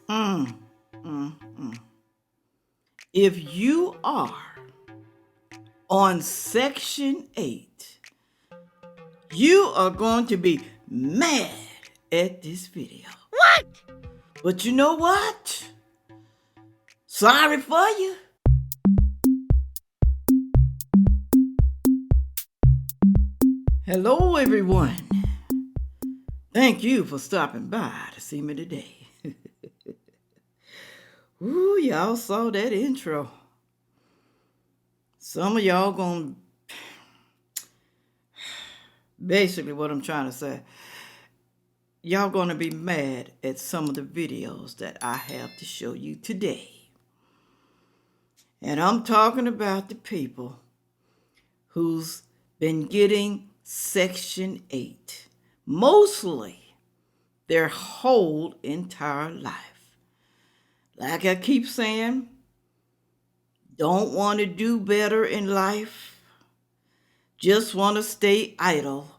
Mm, mm, mm. If you are on Section 8, you are going to be mad at this video. What? But you know what? Sorry for you. Hello, everyone. Thank you for stopping by to see me today. Ooh, y'all saw that intro. Some of y'all gonna basically what I'm trying to say. Y'all gonna be mad at some of the videos that I have to show you today. And I'm talking about the people who's been getting Section 8, mostly their whole entire life. Like I keep saying, don't want to do better in life, just want to stay idle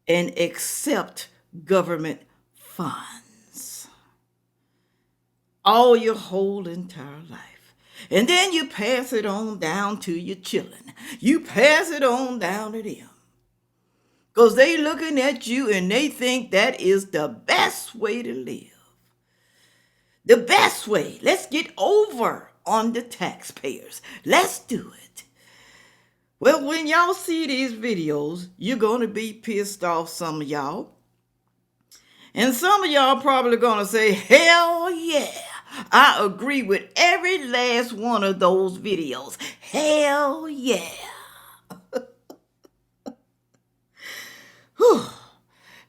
and accept government funds all your whole entire life. And then you pass it on down to your children. You pass it on down to them. Because they looking at you and they think that is the best way to live. The best way. Let's get over on the taxpayers. Let's do it. Well, when y'all see these videos, you're going to be pissed off, some of y'all. And some of y'all probably going to say, hell yeah. I agree with every last one of those videos. Hell yeah. Whew.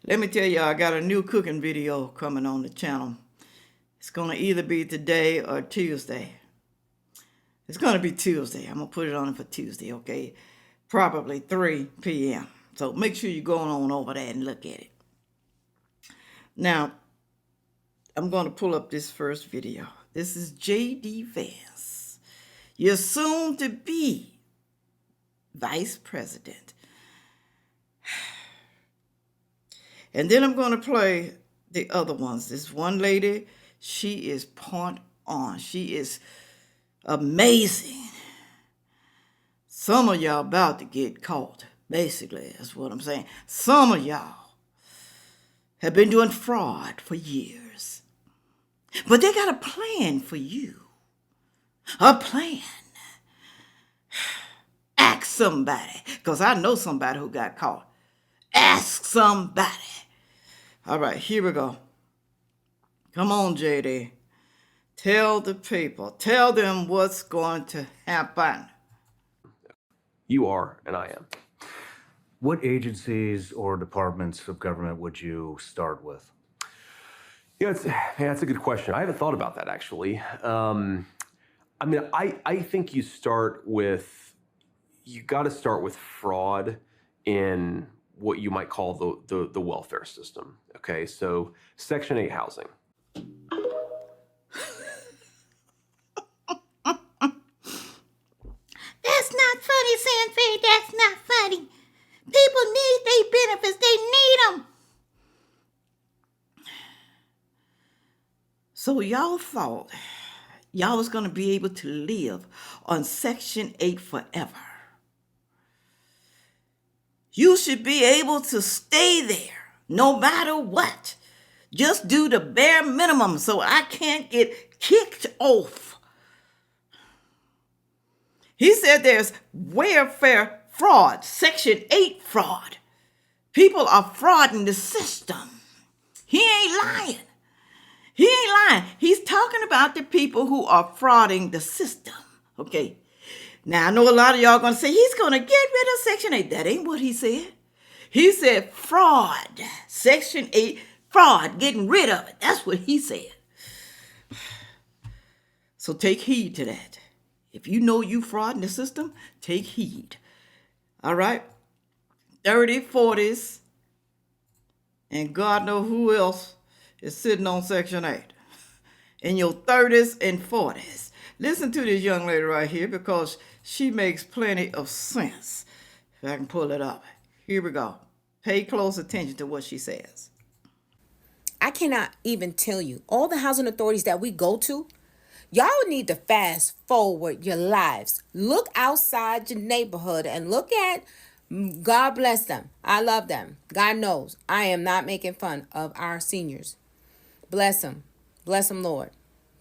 Let me tell y'all, I got a new cooking video coming on the channel. It's going to either be today or Tuesday. It's going to be Tuesday. I'm going to put it on for Tuesday, okay? Probably 3 p.m. So make sure you're going on over there and look at it. Now, I'm going to pull up this first video. This is J.D. Vance. You're soon to be vice president. And then I'm going to play the other ones. This one lady, she is point on. She is amazing. Some of y'all about to get caught. Basically, that's what I'm saying. Some of y'all have been doing fraud for years. But they got a plan for you. A plan. Ask somebody, because I know somebody who got caught. Ask somebody. All right, here we go. Come on, JD. Tell the people. Tell them what's going to happen. You are, and I am. What agencies or departments of government would you start with? Yeah, that's a good question. I haven't thought about that, actually. I think you got to start with fraud in what you might call the welfare system. Okay, so Section 8 housing. That's not funny, Sandfay. That's not funny. People need their benefits. They need them. So y'all thought y'all was going to be able to live on Section 8 forever. You should be able to stay there no matter what. Just do the bare minimum so I can't get kicked off. He said there's welfare fraud, Section 8 fraud. People are frauding the system. He ain't lying. He ain't lying. He's talking about the people who are frauding the system. Okay. Now, I know a lot of y'all going to say he's going to get rid of Section 8. That ain't what he said. He said fraud. Section 8, fraud, getting rid of it. That's what he said. So take heed to that. If you know you frauding the system, take heed. All right? 30s, 40s, and God knows who else is sitting on Section 8. In your 30s and 40s. Listen to this young lady right here because she makes plenty of sense. If I can pull it up. Here we go. Pay close attention to what she says. I cannot even tell you all the housing authorities that we go to. Y'all need to fast forward your lives. Look outside your neighborhood and look at, God bless them. I love them. God knows I am not making fun of our seniors. Bless them. Bless them, Lord.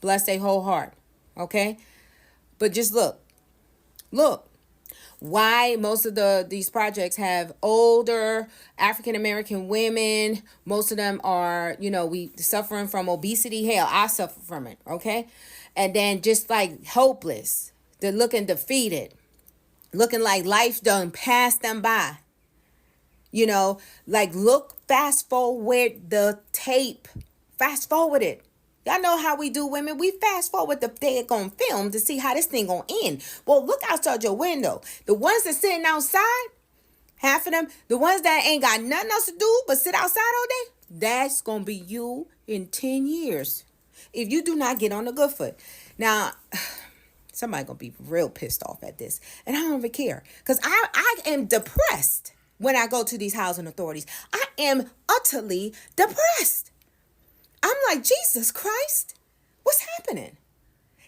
Bless their whole heart. Okay? But just look. Look. Why most of these projects have older African American women. Most of them are, we suffering from obesity. Hell, I suffer from it, okay? And then just like hopeless. They're looking defeated. Looking like life done passed them by. Look, fast forward the tape. Fast forward it. Y'all know how we do, women. We fast forward the daggone film to see how this thing gonna end. Well, look outside your window. The ones that sitting outside, half of them, the ones that ain't got nothing else to do but sit outside all day, that's gonna be you in 10 years. If you do not get on the good foot. Now, somebody gonna be real pissed off at this. And I don't even care. Because I am depressed when I go to these housing authorities. I am utterly depressed. I'm like, Jesus Christ, what's happening?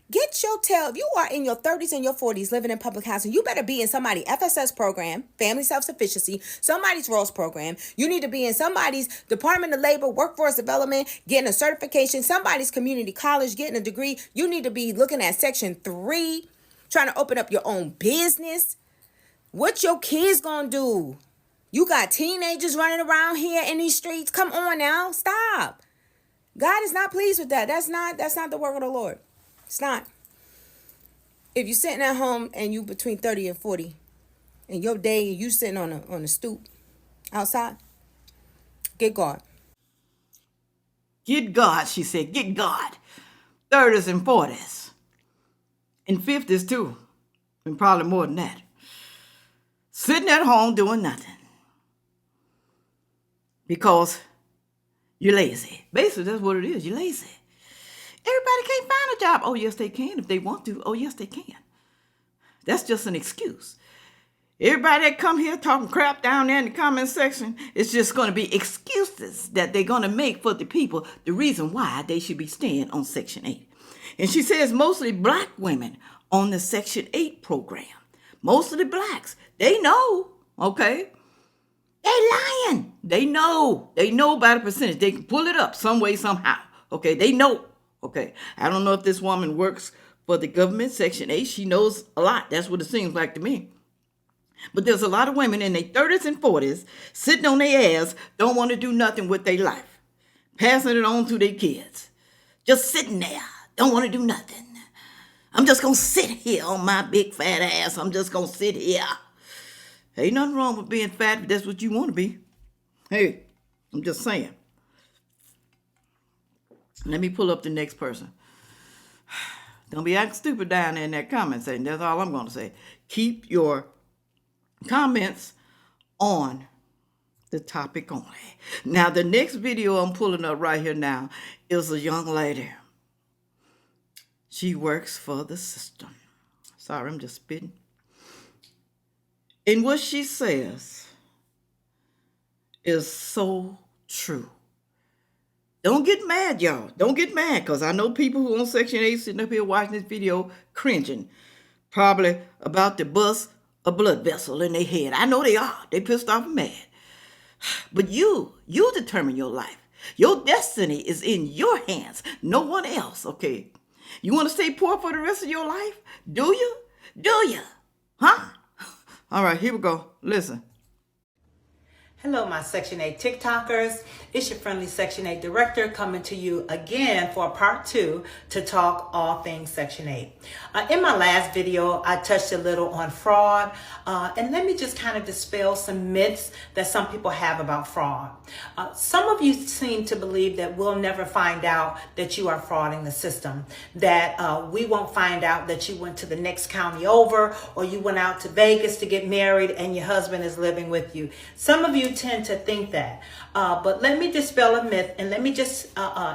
Get your tail. If you are in your 30s and your 40s living in public housing, you better be in somebody's FSS program, family self-sufficiency, somebody's ROS program. You need to be in somebody's Department of Labor, Workforce Development, getting a certification, somebody's community college, getting a degree. You need to be looking at Section 3, trying to open up your own business. What your kids gonna do? You got teenagers running around here in these streets. Come on now, stop. God is not pleased with that. That's not the work of the Lord. It's not. If you're sitting at home and you between 30 and 40, and your day you sitting on a stoop outside, get God. Get God, she said. Get God. 30s and 40s. And 50s too. And probably more than that. Sitting at home doing nothing. Because you're lazy. Basically, that's what it is. You're lazy. Everybody can't find a job. Oh, yes, they can if they want to. Oh, yes, they can. That's just an excuse. Everybody that come here talking crap down there in the comment section, it's just going to be excuses that they're going to make for the people, the reason why they should be staying on Section 8. And she says mostly black women on the Section 8 program. Most of the blacks, they know, okay? They lying. They know. They know by the percentage. They can pull it up some way, somehow. Okay, they know. Okay, I don't know if this woman works for the government, Section 8. She knows a lot. That's what it seems like to me. But there's a lot of women in their 30s and 40s sitting on their ass, don't want to do nothing with their life, passing it on to their kids. Just sitting there, don't want to do nothing. I'm just going to sit here on my big fat ass. I'm just going to sit here. Ain't nothing wrong with being fat if that's what you want to be. Hey, I'm just saying. Let me pull up the next person. Don't be acting stupid down there in that comment section. That's all I'm going to say. Keep your comments on the topic only. Now, the next video I'm pulling up right here now is a young lady. She works for the system. Sorry, I'm just spitting. And what she says is so true. Don't get mad, y'all. Don't get mad, because I know people who on Section 8 sitting up here watching this video cringing, probably about to bust a blood vessel in their head. I know they are. They pissed off and mad. But you determine your life. Your destiny is in your hands, no one else, okay? You want to stay poor for the rest of your life? Do you? Do you? Huh? All right, here we go. Listen. Hello, my Section 8 TikTokers. It's your friendly Section 8 director coming to you again for part 2 to talk all things Section 8. In my last video, I touched a little on fraud. And let me just kind of dispel some myths that some people have about fraud. Some of you seem to believe that we'll never find out that you are frauding the system, that we won't find out that you went to the next county over, or you went out to Vegas to get married and your husband is living with you. Some of you tend to think that, but let me dispel a myth and let me just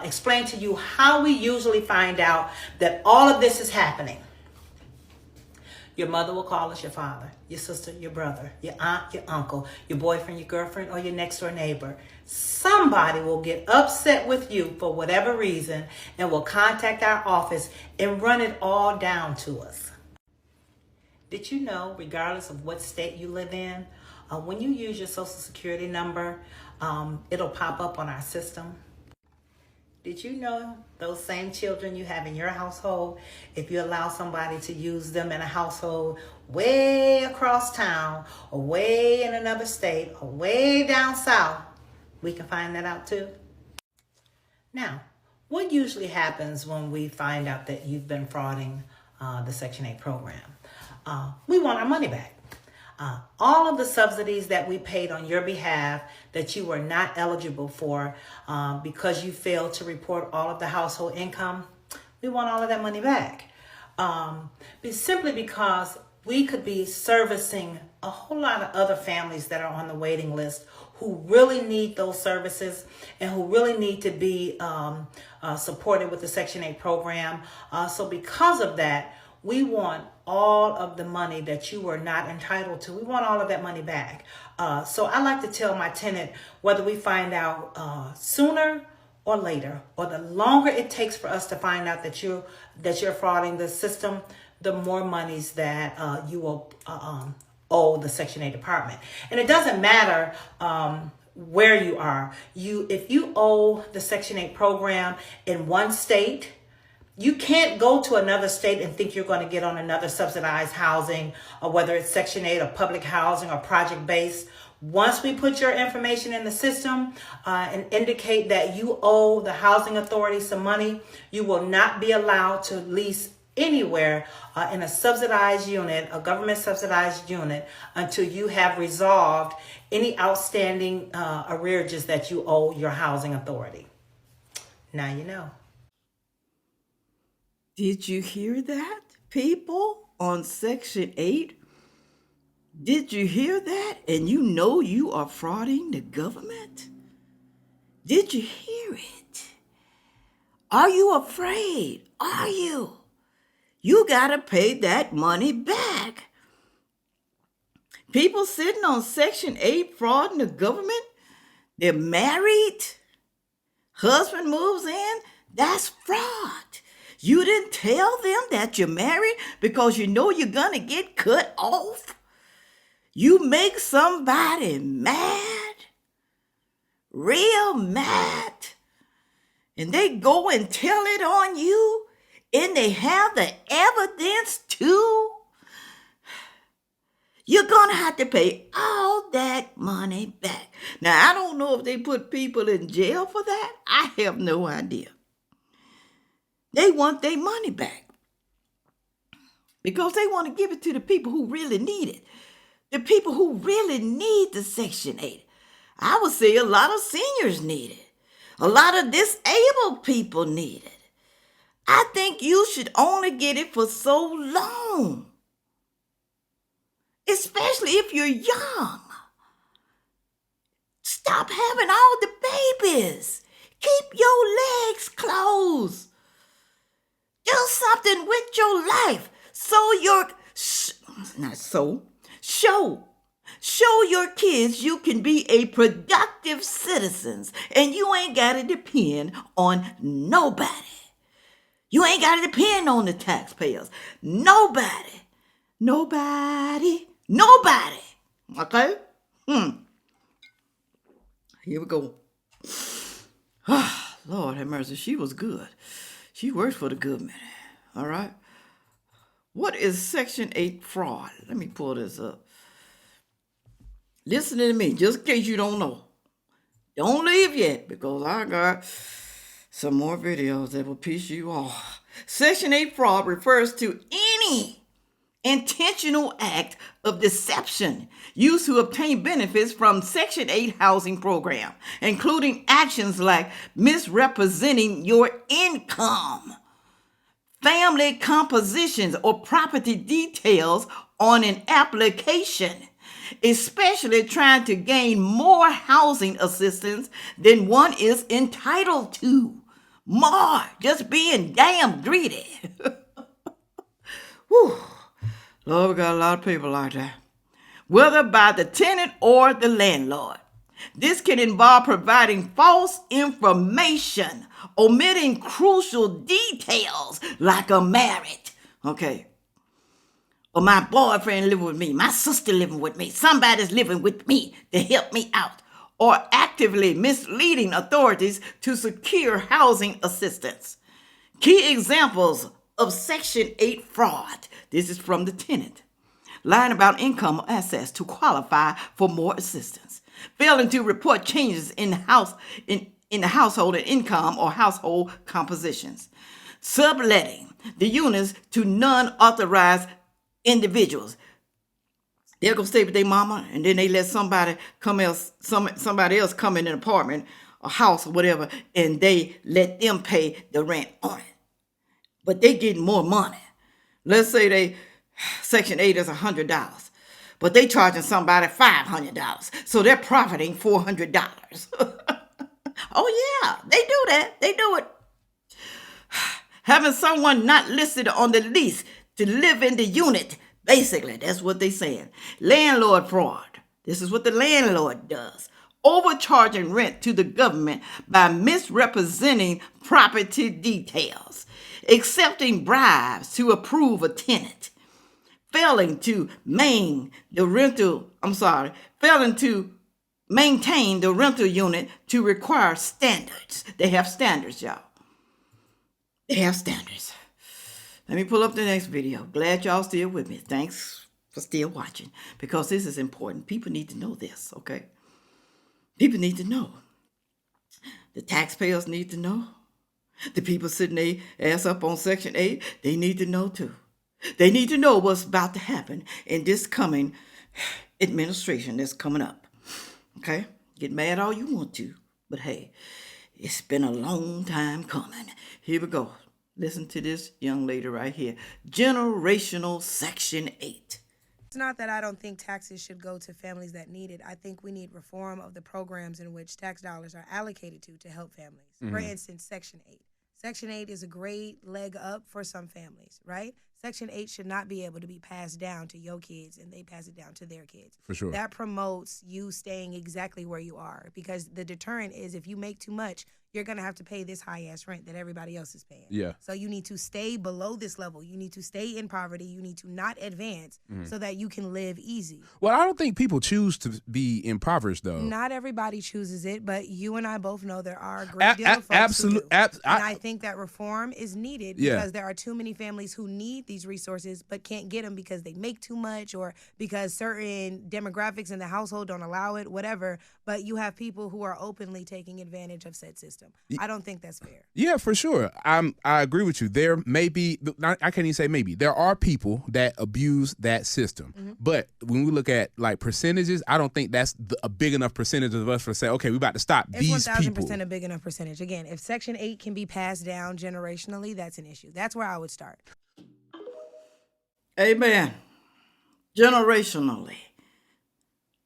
explain to you how we usually find out that all of this is happening. Your mother will call us your father, your sister, your brother, your aunt, your uncle, your boyfriend, your girlfriend, or your next door neighbor. Somebody will get upset with you for whatever reason and will contact our office and run it all down to us. Did you know, regardless of what state you live in, when you use your social security number, it'll pop up on our system? Did you know those same children you have in your household, if you allow somebody to use them in a household way across town or way in another state or way down south, we can find that out too? Now, what usually happens when we find out that you've been frauding the Section 8 program? We want our money back. All of the subsidies that we paid on your behalf that you were not eligible for because you failed to report all of the household income, we want all of that money back. Simply because we could be servicing a whole lot of other families that are on the waiting list who really need those services and who really need to be supported with the Section 8 program. So because of that, we want all of the money that you were not entitled to. We want all of that money back. So I like to tell my tenant, whether we find out sooner or later, or the longer it takes for us to find out that you're frauding the system, the more monies that you will owe the Section 8 department. And it doesn't matter where you are. If you owe the Section 8 program in one state, you can't go to another state and think you're going to get on another subsidized housing, or whether it's Section 8 or public housing or project-based. Once we put your information in the system and indicate that you owe the housing authority some money, you will not be allowed to lease anywhere in a subsidized unit, a government subsidized unit, until you have resolved any outstanding arrearages that you owe your housing authority. Now you know. Did you hear that, people on Section 8? Did you hear that? And you know you are frauding the government? Did you hear it? Are you afraid? Are you? You gotta pay that money back. People sitting on Section 8 frauding the government, they're married, husband moves in, that's fraud. You didn't tell them that you're married because you know you're gonna get cut off. You make somebody mad, real mad, and they go and tell it on you, and they have the evidence too. You're gonna have to pay all that money back. Now, I don't know if they put people in jail for that. I have no idea. They want their money back because they want to give it to the people who really need it. The people who really need the Section 8. I would say a lot of seniors need it. A lot of disabled people need it. I think you should only get it for so long, especially if you're young. Stop having all the babies. Keep your legs closed. Do something with your life show your kids you can be a productive citizen and you ain't got to depend on nobody. You ain't got to depend on the taxpayers. Nobody. Okay? Here we go. Lord have mercy, she was good. She works for the government, all right? What is Section 8 fraud? Let me pull this up. Listen to me, just in case you don't know. Don't leave yet, because I got some more videos that will piss you off. Section 8 fraud refers to any intentional act of deception used to obtain benefits from Section 8 housing program, including actions like misrepresenting your income, family compositions, or property details on an application, especially trying to gain more housing assistance than one is entitled to. More, just being damn greedy. Whew. Lord, we got a lot of people like that. Whether by the tenant or the landlord. This can involve providing false information, omitting crucial details like I'm married, okay? Or my boyfriend living with me, my sister living with me, somebody's living with me to help me out, or actively misleading authorities to secure housing assistance. Key examples of Section 8 fraud. This is from the tenant. Lying about income or assets to qualify for more assistance. Failing to report changes in the household income or household compositions. Subletting the units to non-authorized individuals. They'll go stay with their mama, and then they let somebody else come in an apartment or house or whatever, and they let them pay the rent on it. But they getting more money. Let's say Section 8 is $100, but they charging somebody $500, so they're profiting $400. Oh yeah, they do that. They do it. Having someone not listed on the lease to live in the unit. Basically, that's what they're saying. Landlord fraud. This is what the landlord does. Overcharging rent to the government by misrepresenting property details. Accepting bribes to approve a tenant. Failing to maintain the rental unit to require standards. They have standards, y'all. They have standards. Let me pull up the next video. Glad y'all still with me. Thanks for still watching, because this is important. People need to know this, okay? People need to know. The taxpayers need to know. The people sitting their ass up on Section 8, they need to know too. They need to know what's about to happen in this coming administration that's coming up. Okay? Get mad all you want to, but hey, it's been a long time coming. Here we go. Listen to this young lady right here. Generational Section 8. It's not that I don't think taxes should go to families that need it. I think we need reform of the programs in which tax dollars are allocated to help families. For instance, Section 8. Section 8 is a great leg up for some families, right? Section 8 should not be able to be passed down to your kids and they pass it down to their kids. For sure. That promotes you staying exactly where you are, because the deterrent is if you make too much, you're going to have to pay this high-ass rent that everybody else is paying. Yeah. So you need to stay below this level. You need to stay in poverty. You need to not advance so that you can live easy. Well, I don't think people choose to be impoverished, though. Not everybody chooses it, but you and I both know there are a great deal of folks who do. And I think that reform is needed because there are too many families who need these resources but can't get them because they make too much or because certain demographics in the household don't allow it, whatever. But you have people who are openly taking advantage of said system. I don't think that's fair. Yeah, for sure. I agree with you. There may be, I can't even say maybe, there are people that abuse that system. But when we look at like percentages, I don't think that's a big enough percentage of us for say, okay, we're about to stop these people. It's 1,000% a big enough percentage. Again, if Section 8 can be passed down generationally, that's an issue. That's where I would start. Amen. Generationally.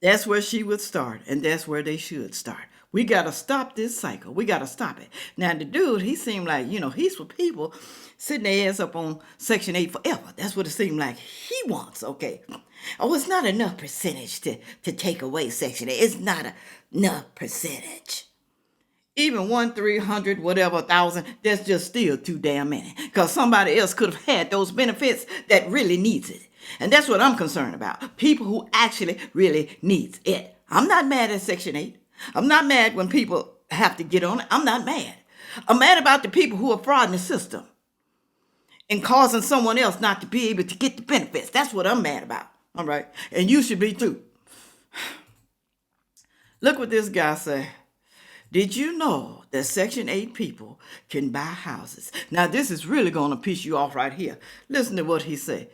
That's where she would start, and that's where they should start. We got to stop this cycle. We got to stop it. Now, the dude, he seemed like, he's for people sitting their ass up on Section 8 forever. That's what it seemed like he wants, okay? Oh, it's not enough percentage to take away Section 8. It's not enough percentage. Even 1-300, whatever, 1,000, that's just still too damn many. Because somebody else could have had those benefits that really needs it. And that's what I'm concerned about. People who actually really needs it. I'm not mad at Section 8. I'm not mad when people have to get on it. I'm not mad. I'm mad about the people who are frauding the system and causing someone else not to be able to get the benefits. That's what I'm mad about. All right. And you should be too. Look what this guy said. Did you know that Section 8 people can buy houses? Now, this is really going to piss you off right here. Listen to what he said.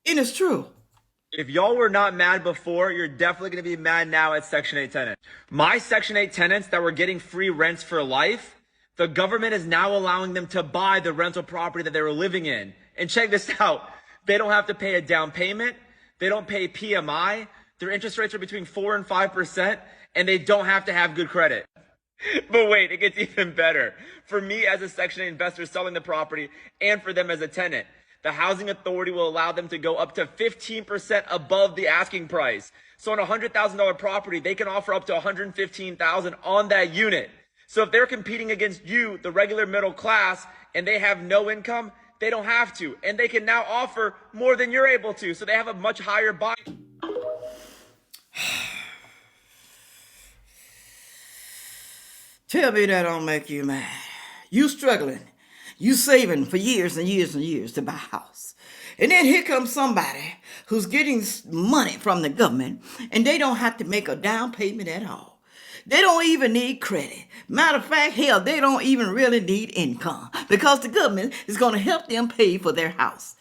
And it's true. If y'all were not mad before, you're definitely going to be mad now at Section 8 tenants. My Section 8 tenants that were getting free rents for life, the government is now allowing them to buy the rental property that they were living in. And check this out. They don't have to pay a down payment. They don't pay PMI. Their interest rates are between 4 and 5%, and they don't have to have good credit. But wait, it gets even better. For me as a Section 8 investor selling the property and for them as a tenant, The housing authority will allow them to go up to 15% above the asking price. So on a $100,000 property, they can offer up to $115,000 on that unit. So if they're competing against you, the regular middle class, and they have no income, they don't have to. And they can now offer more than you're able to. So they have a much higher buy. Tell me that don't make you mad. You struggling. You saving for years and years and years to buy a house. And then here comes somebody who's getting money from the government and they don't have to make a down payment at all. They don't even need credit. Matter of fact, hell, they don't even really need income because the government is going to help them pay for their house.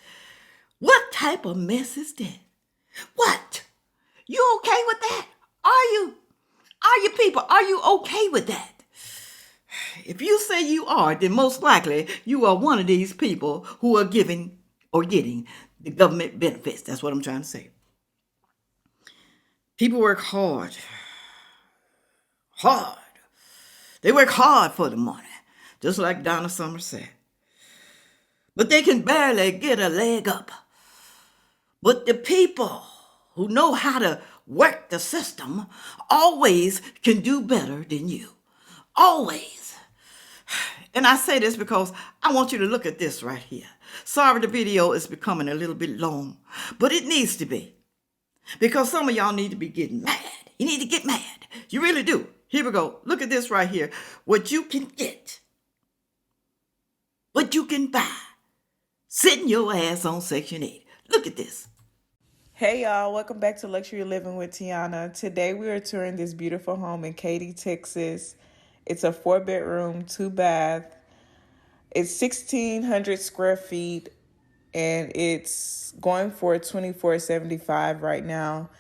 What type of mess is that? What? You okay with that? Are you people, are you okay with that? If you say you are, then most likely you are one of these people who are giving or getting the government benefits. That's what I'm trying to say. People work hard. They work hard for the money, just like Donna Summer said. But they can barely get a leg up. But the people who know how to work the system always can do better than you. Always. And I say this because I want you to look at this right here. Sorry, the video is becoming a little bit long, but it needs to be. Because some of y'all need to be getting mad. You need to get mad. You really do. Here we go. Look at this right here. What you can get. What you can buy. Sitting your ass on Section 8. Look at this. Hey y'all, welcome back to Luxury Living with Tiana. Today we are touring this beautiful home in Katy, Texas. It's a 4-bedroom, 2-bath. It's 1,600 square feet and it's going for $24.75 right now.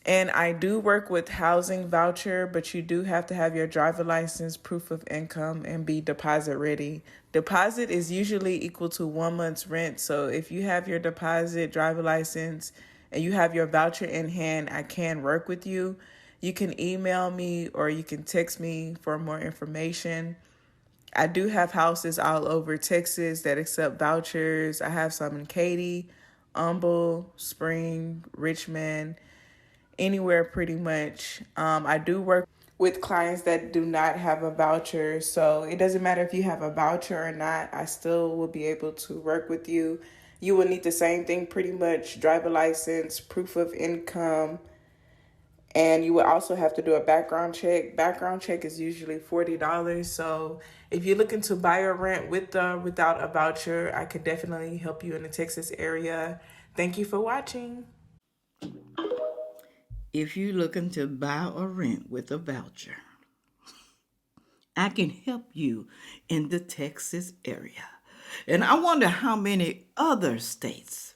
And I do work with housing voucher, but you do have to have your driver license, proof of income, and be deposit ready. Deposit is usually equal to 1 month's rent. So if you have your deposit, driver license, and you have your voucher in hand, I can work with you. You can email me or you can text me for more information. I do have houses all over Texas that accept vouchers. I have some in Katy, Humble, Spring, Richmond, anywhere pretty much. I do work with clients that do not have a voucher, so it doesn't matter if you have a voucher or not, I still will be able to work with you. You will need the same thing pretty much, driver license, proof of income, and you will also have to do a background check. Background check is usually $40, so if you're looking to buy or rent with or without a voucher, I could definitely help you in the Texas area. Thank you for watching. If you're looking to buy or rent with a voucher, I can help you in the Texas area. And I wonder how many other states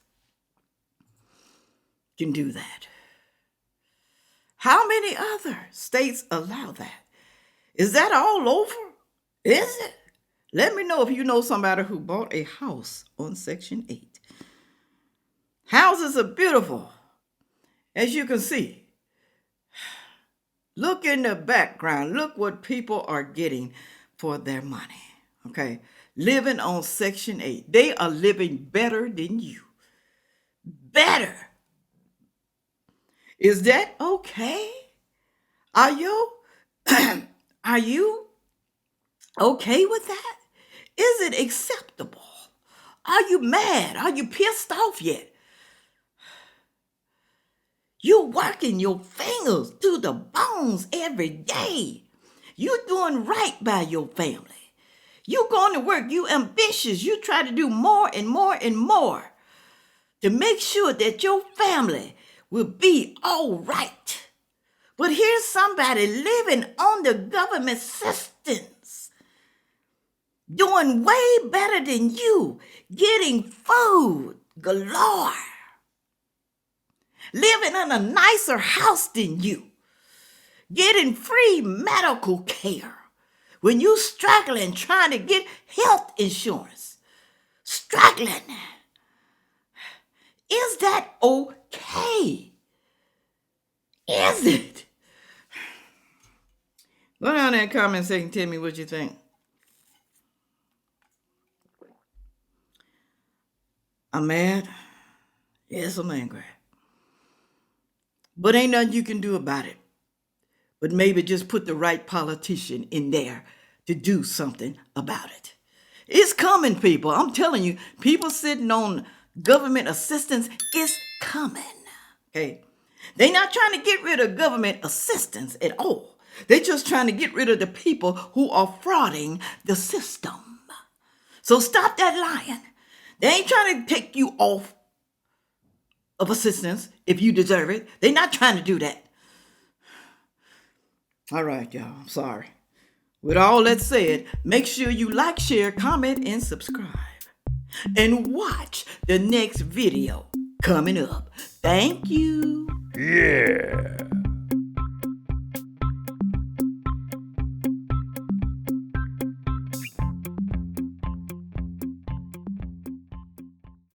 can do that. How many other states allow that? Is that all over? Is it? Let me know if you know somebody who bought a house on Section 8. Houses are beautiful, as you can see. Look in the background. Look what people are getting for their money. Okay? Living on Section 8. They are living better than you. Better. Is that okay? Are you okay with that? Is it acceptable? Are you mad? Are you pissed off yet? You're working your fingers to the bones every day. You're doing right by your family. You're going to work. You're ambitious. You try to do more and more and more to make sure that your family will be all right. But here's somebody living on the government assistance, doing way better than you, getting food galore, living in a nicer house than you, getting free medical care when you struggling trying to get health insurance. Struggling. Is that okay? Is it? Go down there in the comment section, tell me what you think. I'm mad. Yes, I'm angry. But ain't nothing you can do about it. But maybe just put the right politician in there to do something about it. It's coming, people. I'm telling you, people sitting on government assistance is coming. Okay? They're not trying to get rid of government assistance at all. They're just trying to get rid of the people who are frauding the system. So stop that lying. They ain't trying to take you off of assistance if you deserve it. They're not trying to do that. All right, y'all. I'm sorry. With all that said, make sure you like, share, comment, and subscribe. And watch the next video coming up. Thank you. Yeah.